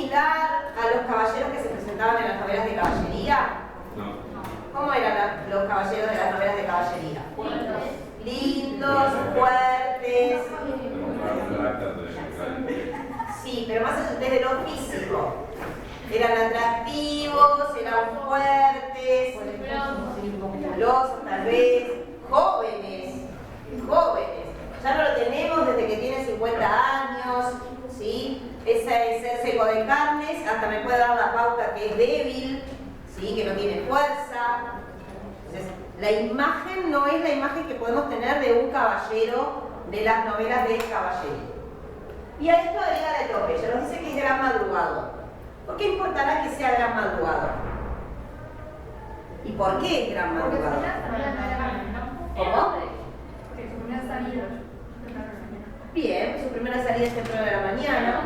similar a los caballeros que se presentaban en las novelas de caballería? No. ¿Cómo eran los caballeros de las novelas de caballería? Lindos, fuertes. Sí, pero más allá de lo físico. Eran atractivos, eran fuertes, musculosos tal vez, jóvenes. Ya no lo tenemos desde que tiene 50 años, ¿sí? Ese ser seco de carnes, hasta me puede dar la pauta que es débil, ¿sí? Que no tiene fuerza. Entonces, la imagen no es la imagen que podemos tener de un caballero de las novelas de caballería. Y a esto agrega la epopeya, nos dice que es gran madrugador. ¿Por qué importará que sea gran madrugador? ¿Y por qué es gran madrugador? ¿Cómo? Bien, su primera salida es temprano de la mañana.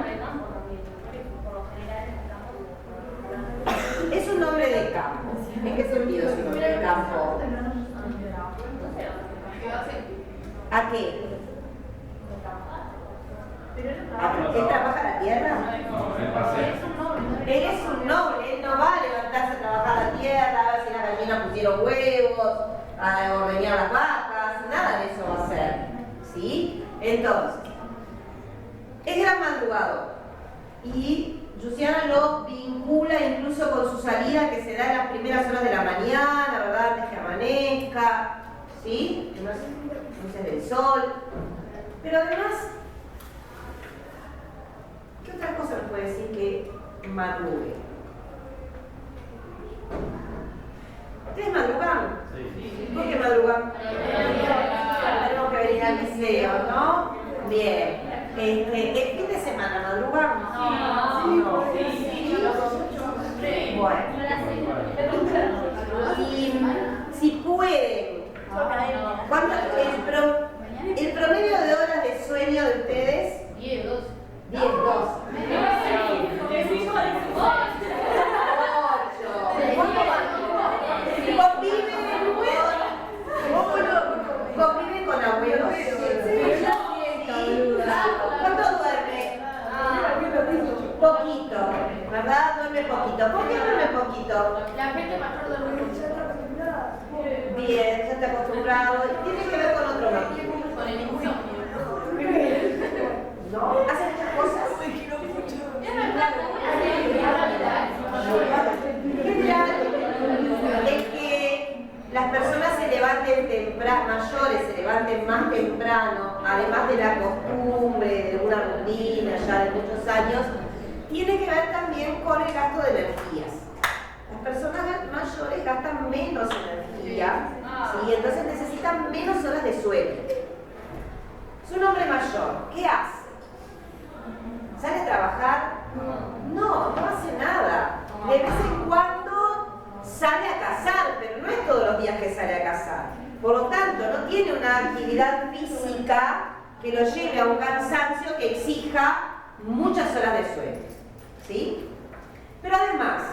Es un hombre de campo. ¿En qué sentido es un hombre de campo? ¿A qué? ¿A qué trabaja la tierra? Él es un noble, él no va a levantarse a trabajar la tierra, a ver si las gallinas pusieron huevos, a ordeñar las vacas, nada de eso va a hacer. ¿Sí? Entonces, es gran madrugador. Y Luciana lo vincula incluso con su salida que se da en las primeras horas de la mañana, ¿verdad? Antes que amanezca, ¿sí? Luces del sol. Pero además, ¿qué otra cosa nos puede decir que madrugue? ¿Ustedes madrugan? Sí. ¿Por qué madrugan? Tenemos que venir al liceo, ¿no? Bien. ¿El fin de semana madrugan? No. Sí. Bueno. Y si pueden, el promedio de horas de sueño de ustedes? 10, 2. 10, 2. Conviven con abuelos. ¿Cuánto duerme? Poquito, ¿verdad? Duerme poquito. ¿Por qué duerme poquito? La gente mayor duerme mucho. Bien, ya está acostumbrado. Tiene que ver con otro motivo. Con el insomnio. ¿No? ¿Hacen muchas cosas? Es que las personas se levanten temprano, mayores se levanten más temprano, además de la costumbre, de una rutina ya de muchos años, tiene que ver también con el gasto de energías. Las personas mayores gastan menos energía, ¿sí? Entonces necesitan menos horas de sueño. Es un hombre mayor, ¿qué hace? ¿Sale a trabajar? No hace nada. De vez en cuando sale a cazar, pero no es todos los días que sale a cazar. Por lo tanto, no tiene una actividad física que lo lleve a un cansancio que exija muchas horas de sueño. ¿Sí? Pero además,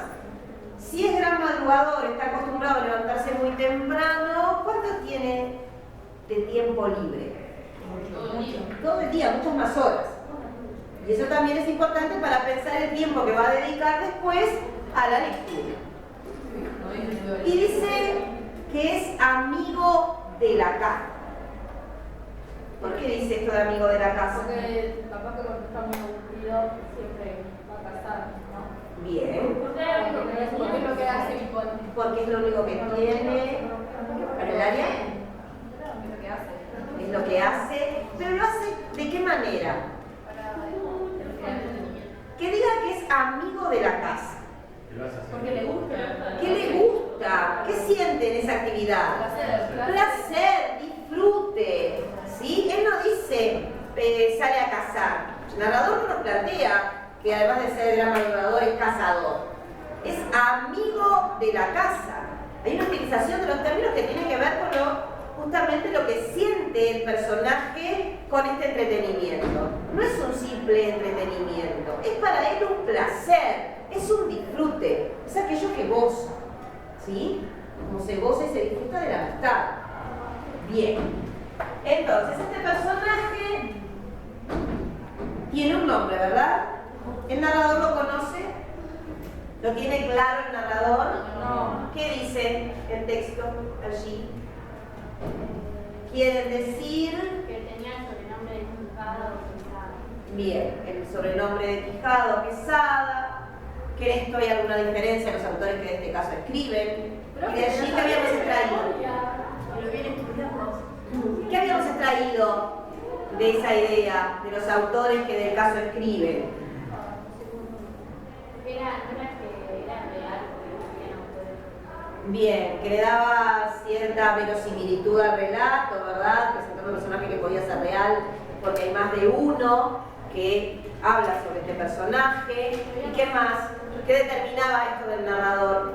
si es gran madrugador, está acostumbrado a levantarse muy temprano, ¿cuánto tiene de tiempo libre? Todo el día, muchas más horas. Y eso también es importante para pensar el tiempo que va a dedicar después a la lectura. Y dice que es amigo de la casa. ¿Por qué dice esto de amigo de la casa? Porque capaz que cuando está muy aburrido siempre va a casar, ¿no? Bien. Porque es lo que hace mi con. Porque es lo único que tiene para el área. Es lo que hace. Es lo que hace. Pero lo hace ¿de qué manera? Que diga que es amigo de la casa. Porque le gusta. ¿Qué le gusta? ¿Qué siente en esa actividad? Placer, disfrute. ¿Sí? Él no dice sale a cazar. El narrador no nos plantea que además de ser gran madrugador es cazador. Es amigo de la casa. Hay una utilización de los términos que tiene que ver con justamente lo que siente el personaje con este entretenimiento. No es un simple entretenimiento, es para él un placer, es un disfrute, es aquello que goza, ¿sí? Como se goza y se disfruta de la amistad. Bien, entonces este personaje tiene un nombre, ¿verdad? ¿El narrador lo conoce? ¿Lo tiene claro el narrador? No. ¿Qué dice el texto allí? Quieren decir... Que tenía el sobrenombre de Quijada o Quesada. Bien, el sobrenombre de Quijada o Quesada. Que en esto hay alguna diferencia en los autores que en este caso escriben. Y de allí que habíamos extraído. Lo viene estudiando. ¿Qué habíamos extraído de esa idea de los autores que del caso escriben? Era que era real, porque no habían autores. Bien, que le daba cierta verosimilitud al relato, ¿verdad? Presentando un personaje que podía ser real, porque hay más de uno que habla sobre este personaje. ¿Y qué más? ¿Qué determinaba esto del narrador?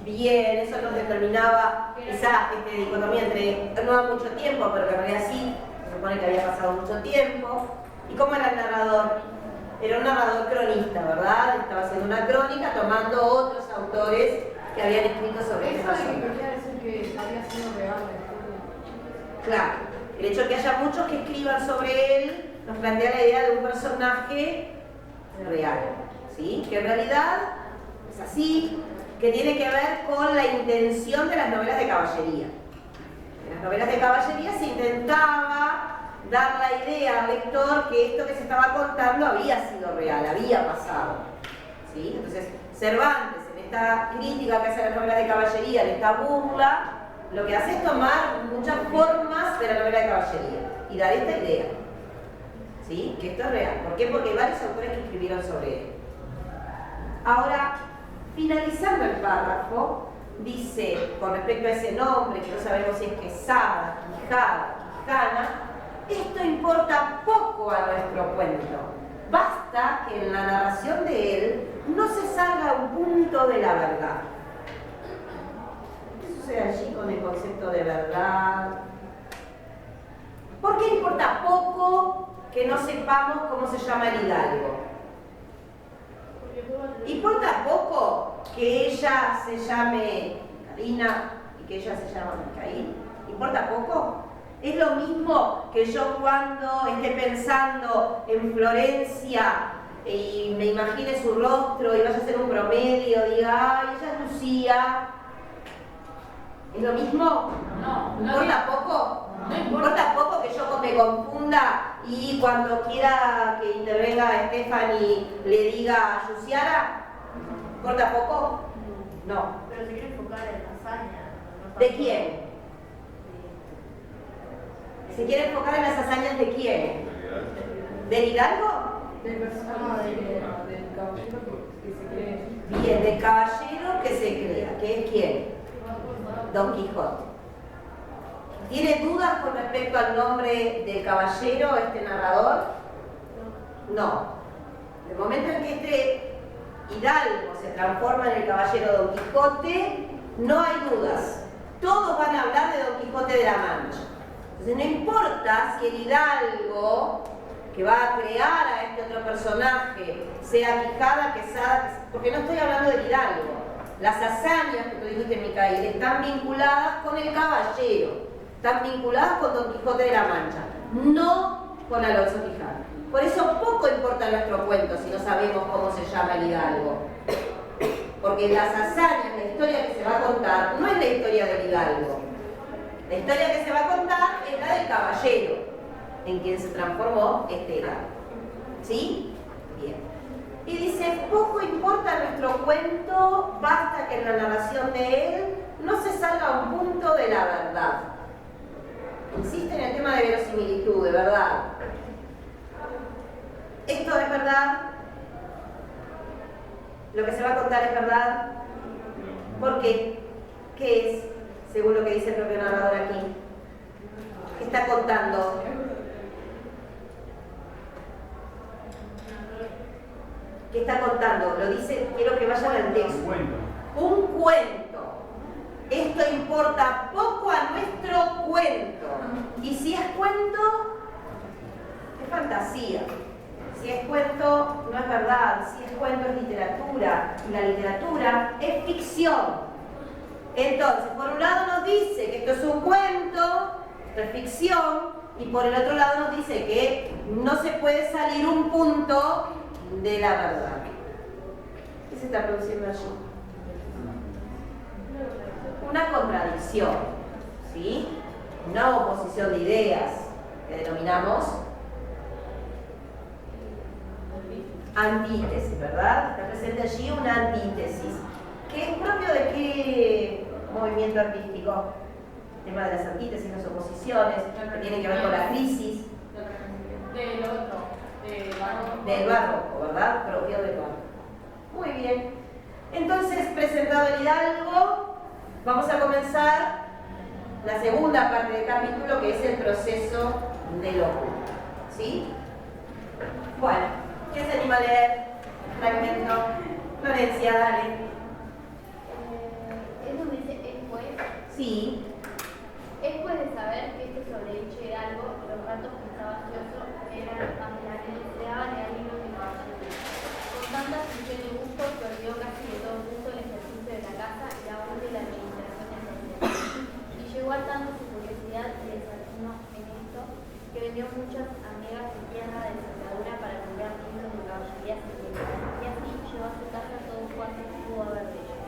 Bien, eso nos determinaba esa dicotomía entre no mucho tiempo, pero que en realidad sí, se supone que había pasado mucho tiempo. ¿Y cómo era el narrador? Era un narrador cronista, ¿verdad? Estaba haciendo una crónica tomando otros autores que habían escrito sobre este personaje. Quería decir que había sido real. Claro, el hecho de que haya muchos que escriban sobre él nos plantea la idea de un personaje real, ¿sí? Que en realidad es así, que tiene que ver con la intención de las novelas de caballería. En las novelas de caballería se intentaba dar la idea al lector que esto que se estaba contando había sido real, había pasado, ¿sí? Entonces, Cervantes, en esta crítica que hace a las novelas de caballería, en esta burla, lo que hace es tomar muchas formas de la novela de caballería y dar esta idea, ¿sí? Que esto es real. ¿Por qué? Porque hay varios autores que escribieron sobre él. Ahora, finalizando el párrafo, dice, con respecto a ese nombre, que no sabemos si es Quesada, Quijada, Quijana, esto importa poco a nuestro cuento. Basta que en la narración de él no se salga un punto de la verdad. ¿Qué sucede allí con el concepto de verdad? ¿Por qué importa poco que no sepamos cómo se llama el hidalgo? ¿Importa poco que ella se llame Karina y que ella se llame Micaín? ¿Importa poco? Es lo mismo que yo cuando esté pensando en Florencia y me imagine su rostro y vaya a hacer un promedio, diga, ay, ella es Lucía. ¿Es lo mismo? No. ¿Importa poco? No ¿Importa poco que yo me confunda y cuando quiera que intervenga Stephanie le diga a Yusiara? ¿Importa poco? No. Pero se quiere enfocar en la hazaña. ¿De quién? ¿Se quiere enfocar en las hazañas de quién? ¿Del hidalgo? Del personaje del caballero que se cree. Bien, del caballero que se crea. ¿Que es quién? Don Quijote. ¿Tiene dudas con respecto al nombre del caballero, este narrador? No. El momento en que este hidalgo se transforma en el caballero Don Quijote, no hay dudas. Todos van a hablar de Don Quijote de la Mancha. Entonces no importa si el hidalgo que va a crear a este otro personaje sea Quijada, Quesada, porque no estoy hablando del hidalgo. Las hazañas que tú dijiste, Micaín, están vinculadas con el caballero, están vinculadas con Don Quijote de la Mancha, no con Alonso Quijada. Por eso poco importa nuestro cuento si no sabemos cómo se llama el hidalgo. Porque las hazañas, la historia que se va a contar, no es la historia del hidalgo. La historia que se va a contar es la del caballero, en quien se transformó este hidalgo. ¿Sí? Bien. Y dice, poco importa nuestro cuento, basta que en la narración de él no se salga un punto de la verdad. Insiste en el tema de verosimilitud, de verdad. ¿Esto es verdad? ¿Lo que se va a contar es verdad? ¿Por qué? ¿Qué es, según lo que dice el propio narrador aquí? ¿Qué está contando? ¿Qué está contando? Lo dice, quiero que vayan al texto. Un cuento. Esto importa poco a nuestro cuento. Y si es cuento, es fantasía. Si es cuento, no es verdad. Si es cuento, es literatura. Y la literatura es ficción. Entonces, por un lado nos dice que esto es un cuento, esto es ficción. y por el otro lado nos dice que no se puede salir un punto de la verdad. ¿Qué se está produciendo allí? Una contradicción, ¿sí? Una oposición de ideas que denominamos antítesis, ¿verdad? Está presente allí una antítesis. ¿Que es propio de qué movimiento artístico? El tema de las antítesis, las oposiciones, que tienen que ver con la crisis. Del otro, Del barroco, ¿verdad? Propio del barroco. Muy bien. Entonces, presentado el hidalgo, vamos a comenzar la segunda parte del capítulo, que es el proceso de locura. ¿Sí? Bueno, ¿quién se anima a leer? Fragmento. Florencia, dale. Es donde dice es pues. Sí. Es pues de saber que este sobredicho hidalgo, los ratos que estaba ocioso, era empleaba libros de caballería. Con tanta afición y gusto que olvidó casi de todo punto el ejercicio de la casa y aún de la administración del proceso. Y llegó al tanto su curiosidad y desatino en esto, que vendió muchas amigas de tierra de soldadura para comprar libros de caballería secreta. Y así llevó a su casa todo cuanto pudo haber de ellos.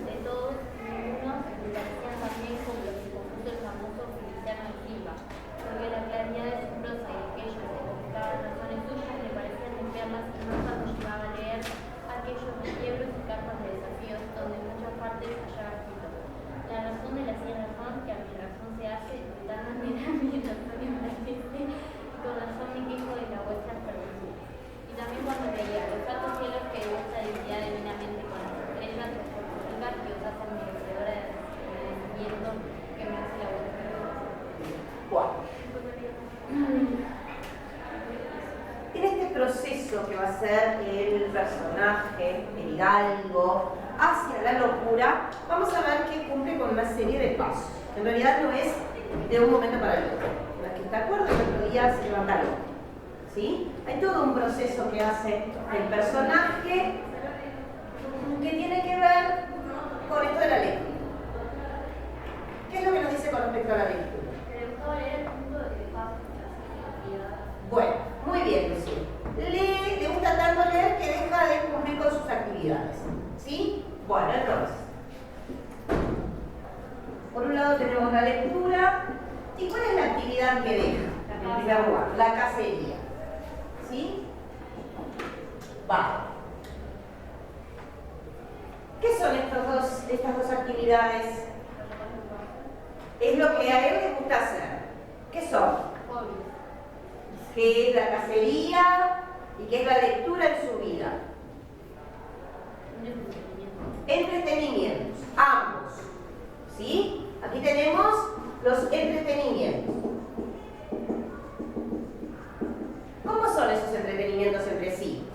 De todos, ninguno le parecían tan bien como los que compuso el famoso Feliciano de Silva, porque la claridad de su prosa y aquellos que contestaban razones suyas le parecían limpiarlas y más cuando llegaba a leer aquellos libros y cartas de desafíos donde en muchas partes hallaba escrito: la razón de la cien razón, que a mi razón se hace, de tal manera mi razón enriquece, y con razón me quejo de la vuestra perdición. Y también cuando leía los altos cielos que de vuestra divinidad divinamente con las estrellas que os hacen merecedora de recibimiento que merece la vuestra perdición. Bueno. En este proceso que va a ser el personaje, el hidalgo, hacia la locura, vamos a ver que cumple con una serie de pasos. En realidad no es de un momento para el otro. La que está de acuerdo, el otro día se levanta loco. ¿Sí? Hay todo un proceso que hace el personaje que tiene que ver con esto de la lectura. ¿Qué es lo que nos dice con respecto a la lectura? Bueno, muy bien, Lucía. Le gusta tanto leer que deja de cumplir con sus actividades. ¿Sí? Bueno, entonces. Por un lado tenemos la lectura. ¿Y cuál es la actividad que deja? En primer lugar, la cacería. ¿Sí? Va. ¿Qué son estas dos actividades? Es lo que a él le gusta hacer. ¿Qué son? ¿Qué es la cacería y qué es la lectura en su vida? Entretenimientos, ambos. ¿Sí? Aquí tenemos los entretenimientos. ¿Cómo son esos entretenimientos entre sí?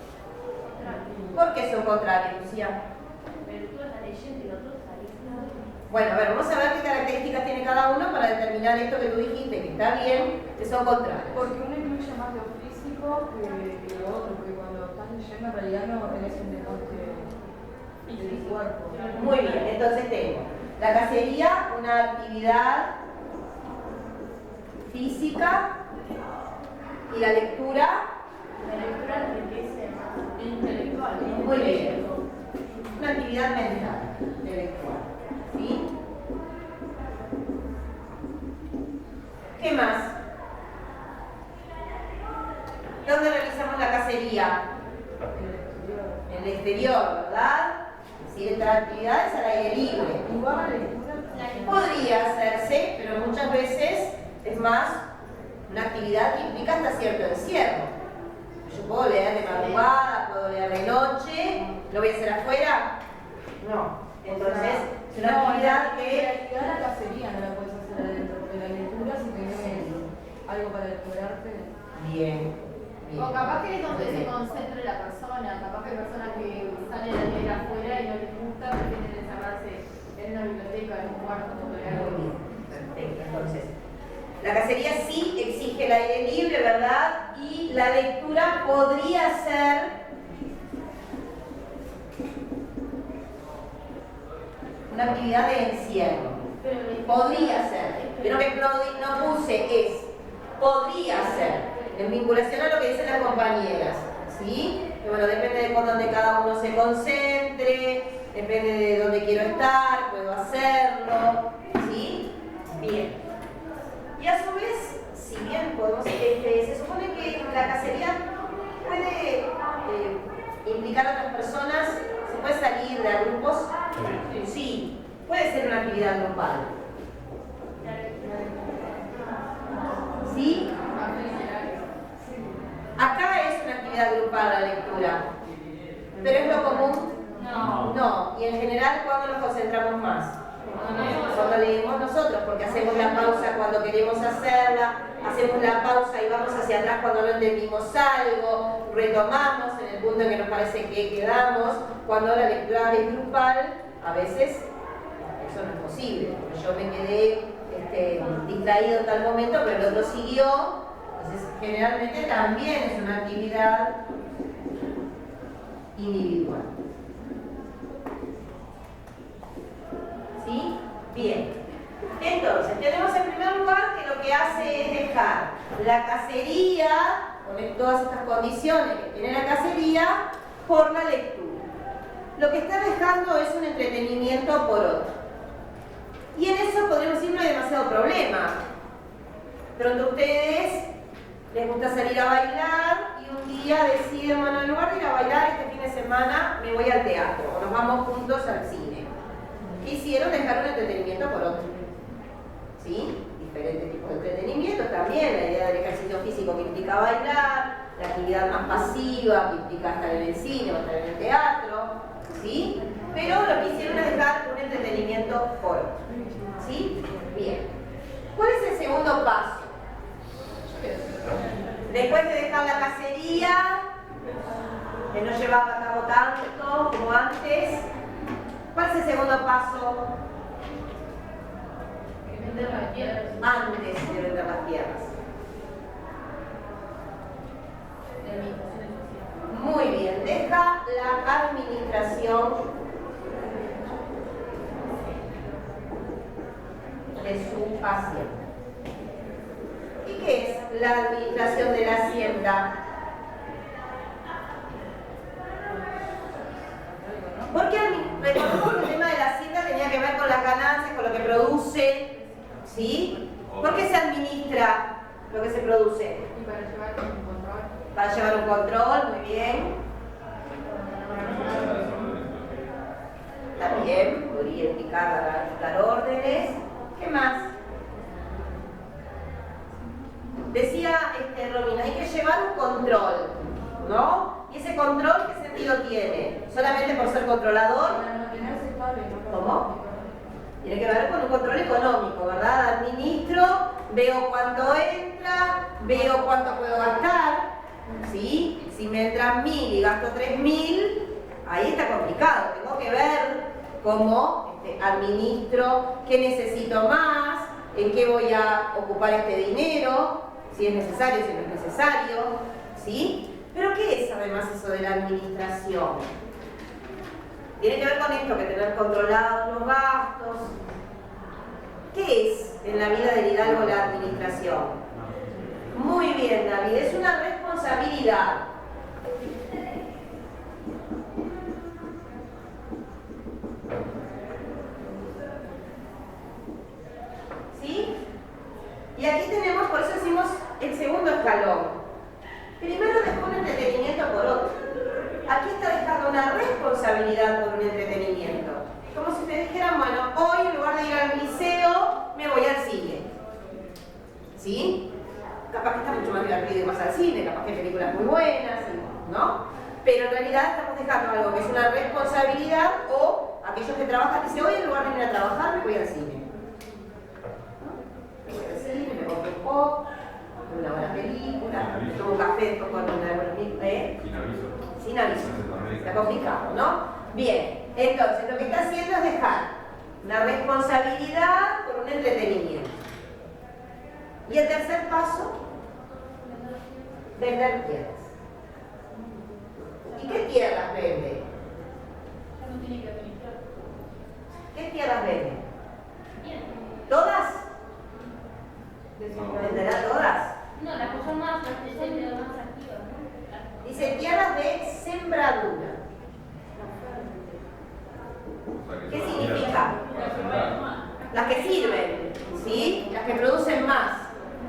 ¿Por qué son contrarios, Lucía? Bueno, a ver, vamos a ver qué características tiene cada uno para determinar esto que tú dijiste, que está bien, que son contrarios. Porque uno incluye más lo físico que lo otro, porque cuando estás leyendo en realidad no tenés un deporte del cuerpo. Muy bien, entonces tengo la cacería, una actividad física, y la lectura. La lectura enriquece más intelectual. Muy bien. Una actividad mental, intelectual. ¿Sí? ¿Qué más? ¿Dónde realizamos la cacería? En el exterior, ¿verdad? Si esta actividad es al aire libre. Podría hacerse, pero muchas veces es más una actividad que implica hasta cierto encierro. Yo puedo leer de madrugada, puedo leer de noche, ¿lo voy a hacer afuera? No. Entonces, es una actividad que... La actividad de la cacería no la puedes hacer adentro, porque la lectura si tenés algo para explorarte. Bien. O capaz que es donde se concentre la persona, capaz que hay personas que salen a leer afuera y no les gusta, prefieren encerrarse en una biblioteca, en un cuarto, donde hay algo. Muy bien. Perfecto. Entonces, la cacería sí exige el aire libre, ¿verdad? Y la lectura podría ser una actividad de encierro. Podría ser. Pero que no puse es Podría ser, en vinculación a lo que dicen las compañeras, ¿sí? Que bueno, depende de por dónde cada uno se concentre, depende de dónde quiero estar, puedo hacerlo, ¿sí? Bien. Y a su vez, si bien podemos, se supone que la cacería puede implicar a otras personas, se puede salir de grupos, sí, puede ser una actividad grupal. ¿Sí? Acá es una actividad grupal la lectura, pero es lo común. No, y en general, ¿cuándo nos concentramos más? Cuando leemos nosotros, porque hacemos la pausa cuando queremos hacerla, hacemos la pausa y vamos hacia atrás cuando no entendimos algo, retomamos en el punto en que nos parece que quedamos. Cuando la lectura es grupal, a veces eso no es posible, porque yo me quedé distraído en tal momento, pero el otro siguió. Entonces, generalmente también es una actividad individual. ¿Sí? Bien. Entonces, tenemos en primer lugar que lo que hace es dejar la cacería, con todas estas condiciones que tiene la cacería, por la lectura. Lo que está dejando es un entretenimiento por otro. Y en eso podríamos decir no hay demasiado problema. Pronto ustedes les gusta salir a bailar y un día deciden, bueno, en lugar de ir a bailar este fin de semana me voy al teatro o nos vamos juntos al cine. ¿Qué hicieron? Dejar un entretenimiento por otro. ¿Sí? Diferentes tipos de entretenimiento también, la idea del ejercicio físico que implica bailar, la actividad más pasiva que implica estar en el cine o estar en el teatro, ¿sí? Pero lo que hicieron es dejar un entretenimiento por otro. ¿Sí? Bien. ¿Cuál es el segundo paso? Después de dejar la cacería, de no llevarla a cabo tanto como antes, ¿cuál es el segundo paso? Vender las tierras. Antes de vender las tierras. Muy bien, deja la administración de su hacienda. ¿Y qué es la administración de la hacienda? Porque recordemos que el tema de la hacienda tenía que ver con las ganancias, con lo que produce, ¿sí? ¿Por qué se administra lo que se produce? Y para llevar un control. Para llevar un control, muy bien. También podría implicar dar órdenes. ¿Qué más? Decía Romina, hay que llevar un control, ¿no? ¿Y ese control qué sentido tiene? ¿Solamente por ser controlador? Para mantenerse estable, ¿no? ¿Cómo? Tiene que ver con un control económico, ¿verdad? Administro, veo cuánto entra, veo cuánto puedo gastar, ¿sí? Si me entran 1.000 y gasto 3.000, ahí está complicado. Tengo que ver cómo administro, qué necesito más, en qué voy a ocupar este dinero, si es necesario, si no es necesario, ¿sí? Pero ¿qué es además eso de la administración? Tiene que ver con esto, que tener controlados los gastos. ¿Qué es en la vida del hidalgo la administración? Muy bien, David, es una responsabilidad. ¿Sí? Y aquí tenemos, por eso decimos el segundo escalón. Primero dejó un entretenimiento por otro. Aquí está dejando una responsabilidad por un entretenimiento. Como si te dijeran, bueno, hoy en lugar de ir al liceo, me voy al cine. ¿Sí? Capaz que está mucho más divertido ir más al cine, capaz que hay películas muy buenas, ¿no? Pero en realidad estamos dejando algo que es una responsabilidad, o aquellos que trabajan dicen, hoy en lugar de ir a trabajar, me voy al cine. Me voy al cine, me compro un pop, una buena película, tomo un café después con una buena película, Sin aviso. Está complicado, ¿no? Bien, entonces lo que está haciendo es dejar una responsabilidad por un entretenimiento. Y el tercer paso, vender tierras. ¿Y qué tierras vende? Ya no tiene que administrar. ¿Qué tierras vende? ¿Todas? ¿Venderá todas? No, las que son más activas, ¿no? Dice tierras de sembradura. ¿Qué significa? Las que sirven, ¿sí? Las que producen más.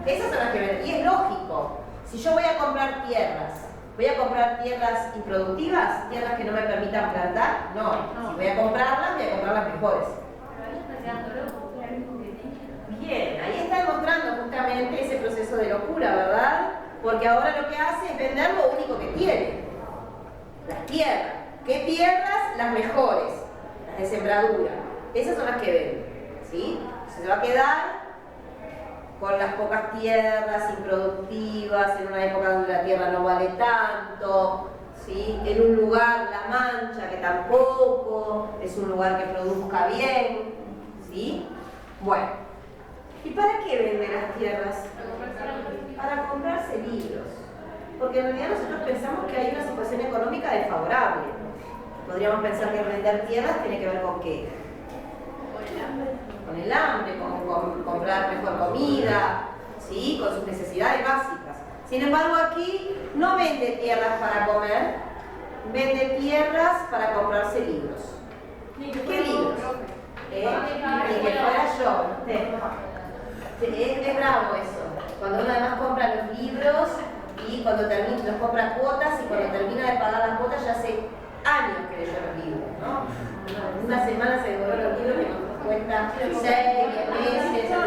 Esas son las que ven. Y es lógico. Si yo voy a comprar tierras, ¿voy a comprar tierras improductivas? ¿Tierras que no me permitan plantar? No. Si voy a comprarlas, voy a comprar las mejores. Bien, ahí está demostrando justamente ese proceso de locura, ¿verdad? Porque ahora lo que hace es vender lo único que tiene. Las tierras. ¿Qué tierras? Las mejores. Las de sembradura. Esas son las que venden, ¿sí? Se va a quedar con las pocas tierras improductivas, en una época donde la tierra no vale tanto, ¿sí? En un lugar, La Mancha, que tampoco es un lugar que produzca bien, ¿sí? Bueno, ¿y para qué venden las tierras? Para comprarse libros, porque en realidad nosotros pensamos que hay una situación económica desfavorable. Podríamos pensar que vender tierras tiene que ver con qué. Con el hambre, con comprar mejor comida, ¿sí? Con sus necesidades básicas. Sin embargo, aquí no vende tierras para comer, vende tierras para comprarse libros. ¿Qué libros? Ni que fuera yo. Es bravo eso. Cuando uno además compra los libros y cuando termina, los compra cuotas y cuando termina de pagar las cuotas ya hace años que leyó los libros, ¿no? En una semana se devoró los libros que nos cuesta 6, 10 meses.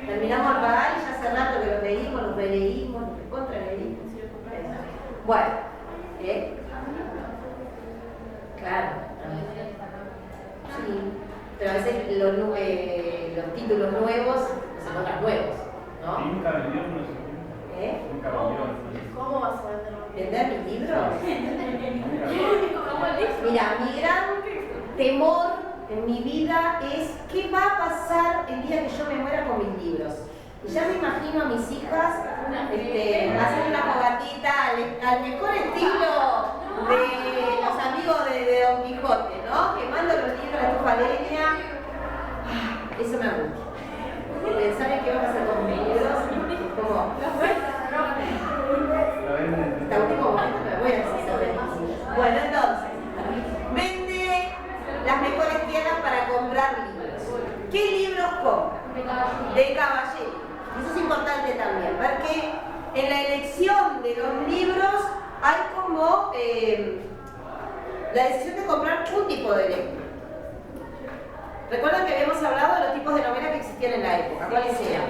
Terminamos de pagar y ya hace rato que los leímos, los releímos, los contraleímos. Bueno, claro. Sí, pero a veces los títulos nuevos se encuentran nuevos, ¿no? Nunca vendió uno. Nunca vendió. ¿Cómo vas a vender? ¿Vender mis libros? Mira, mi gran temor en mi vida es qué va a pasar el día que yo me muera con mis libros. Y ya me imagino a mis hijas hacer una fogatita al mejor estilo de los amigos de Don Quijote, ¿no? Quemando los libros de tu leña. Eso me angustia. Pensar en qué va a pasar con mis libros, como... Hasta último momento me voy a hacer. Bueno, entonces, vende las mejores tierras para comprar libros. ¿Qué libros compra? De caballería. Eso es importante también, porque en la elección de los libros hay como la decisión de comprar un tipo de libro. Recuerdan que habíamos hablado de los tipos de novelas que existían en la época. ¿Cuáles eran?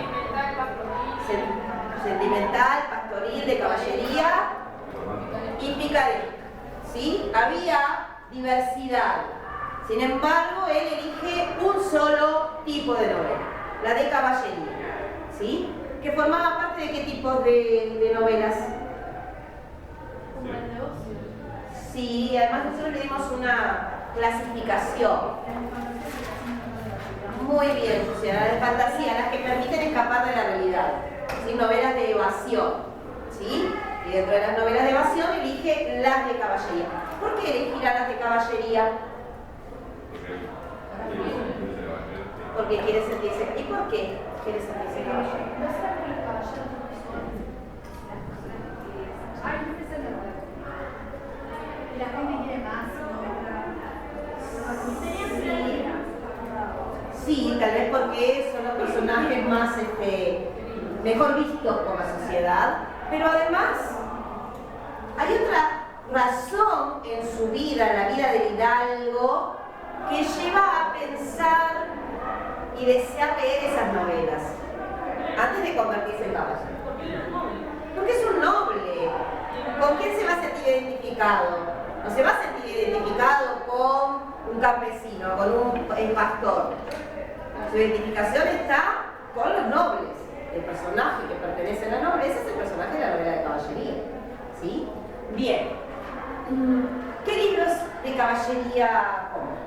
Sentimental, pastoril, de caballería y picaresca. ¿Sí? Había diversidad. Sin embargo, él elige un solo tipo de novela, la de caballería. ¿Sí? Que formaba parte de qué tipos de novelas. Sí, además nosotros le dimos una clasificación. Muy bien, o sea, de fantasía, las que permiten escapar de la realidad. ¿Sí? Novelas de evasión. ¿Sí? Y dentro de las novelas de evasión elige las de caballería. ¿Por qué elegirá las de caballería? Porque quiere sentirse. ¿Y por qué quiere sentirse caballero? Y la gente quiere más, Sí, tal vez porque son los personajes más mejor vistos por la sociedad, pero además hay otra razón en su vida, en la vida del hidalgo, que lleva a pensar y desear leer esas novelas antes de convertirse en caballero. Porque es un noble. ¿Con quién se va a sentir identificado? No se va a sentir identificado con un campesino, con un pastor. Su identificación está con los nobles. El personaje que pertenece a la nobleza es el personaje de la novela de caballería. ¿Sí? Bien. ¿Qué libros de caballería compran?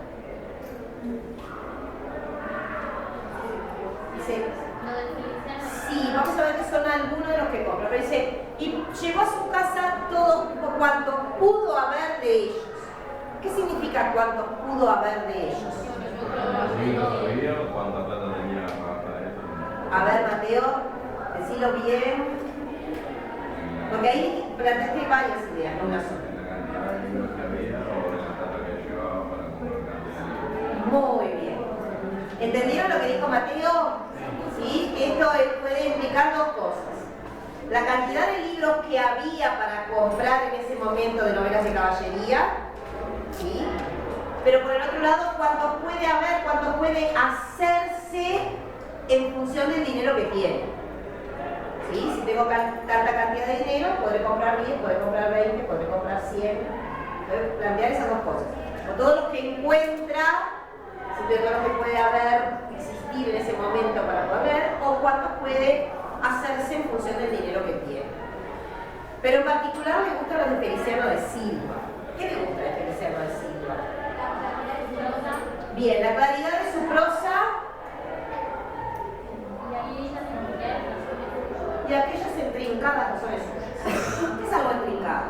Dice, sí, vamos a ver que son algunos de los que compran. Pero dice, y llegó a su casa todo cuanto pudo haber de ellos. ¿Qué significa cuánto pudo haber de ellos? ¿Cuánta plata tenía para eso? A ver, Mateo, decilo bien. Porque ahí planteaste varias ideas, no una sola. Muy bien. ¿Entendieron lo que dijo Mateo? ¿Sí? Que esto puede implicar dos cosas. La cantidad de libros que había para comprar en ese momento de novelas de caballería, ¿sí? Pero por el otro lado, cuánto puede haber, cuánto puede hacerse en función del dinero que tiene. ¿Sí? Si tengo tanta cantidad de dinero, podré comprar 10, podré comprar 20, podré comprar 100. Podré plantear esas dos cosas. O todo lo que encuentra, todo lo que puede existir en ese momento para poder, o cuánto puede hacerse en función del dinero que tiene. Pero en particular me gusta lo de Feliciano de Silva. ¿Qué le gusta de Feliciano de Silva? Bien, la claridad de su prosa y aquellas intrincadas razones suyas. ¿Qué es algo intrincado?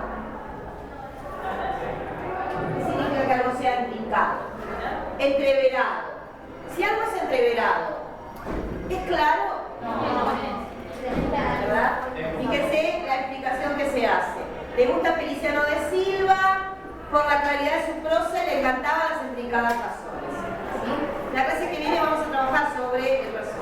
¿Qué significa que algo sea intrincado? Entreverado. Si algo es entreverado, ¿es claro? ¿Verdad? Fíjese la explicación que se hace. Le gusta Feliciano de Silva por la claridad de su prosa y le encantaban las intrincadas razones. ¿Sí? La clase que viene vamos a trabajar sobre el personaje.